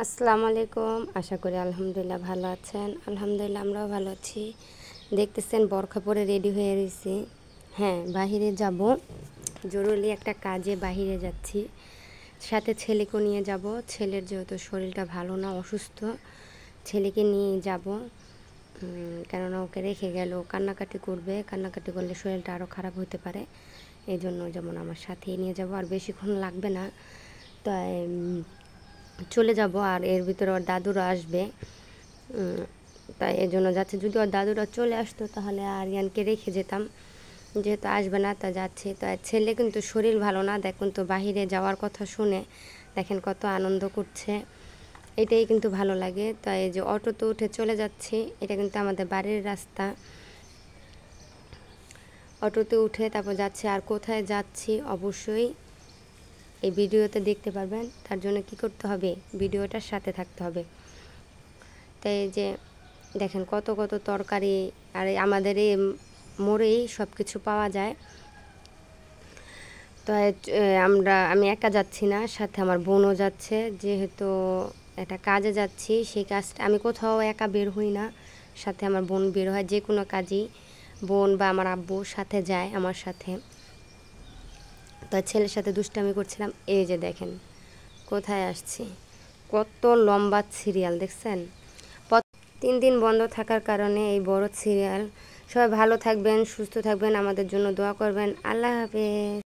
আসসালামু আলাইকুম। আশা করি আলহামদুলিল্লাহ ভালো আছেন। আলহামদুলিল্লাহ আমরাও ভালো আছি। দেখতেছেন বরখা পরে রেডি হয়ে রয়েছি। হ্যাঁ, বাহিরে যাব, জরুরি একটা কাজে বাহিরে যাচ্ছি। সাথে ছেলেকেও নিয়ে যাব। ছেলের যেহেতু শরীরটা ভালো না, অসুস্থ, ছেলেকে নিয়ে যাব। কেননা ওকে রেখে গেল কান্নাকাটি করবে, কান্নাকাটি করলে শরীরটা আরও খারাপ হতে পারে। এই জন্য যেমন আমার সাথেই নিয়ে যাব, আর বেশিক্ষণ লাগবে না, তাই চলে যাব। আর এর ভিতরে ওর দাদুরা আসবে, তাই এই জন্য যাচ্ছে। যদি ওর দাদুরা চলে আসতো তাহলে আরিয়ানকে রেখে যেতাম, যেহেতু আসবে না তা যাচ্ছে। তো ছেলে কিন্তু শরীর ভালো না, দেখুন তো বাহিরে যাওয়ার কথা শুনে দেখেন কত আনন্দ করছে, এটাই কিন্তু ভালো লাগে। তাই এই যে অটোতে উঠে চলে যাচ্ছি, এটা কিন্তু আমাদের বাড়ির রাস্তা। অটোতে উঠে তারপর যাচ্ছে। আর কোথায় যাচ্ছি অবশ্যই এই ভিডিওতে দেখতে পারবেন। তার জন্য কি করতে হবে, ভিডিওটার সাথে থাকতে হবে। তাই যে দেখেন কত কত তরকারি, আর আমাদের এই মোড়েই সব কিছু পাওয়া যায়। তো আমি একা যাচ্ছি না, সাথে আমার বোনও যাচ্ছে। যেহেতু একটা কাজে যাচ্ছি, সেই কাজটা আমি কোথাও একা বের হই না, সাথে আমার বোন বের হয়। যে কোনো কাজই বোন বা আমার আব্বু সাথে যায় আমার সাথে। তো ছেলের সাথে দুষ্টামি করছিলাম। এই যে দেখেন কোথায় আসছি, কত লম্বা সিরিয়াল দেখছেন। 3 দিন বন্ধ থাকার কারণে এই বড় সিরিয়াল। সবাই ভালো থাকবেন, সুস্থ থাকবেন, আমাদের জন্য দোয়া করবেন। আল্লাহ হাফেজ।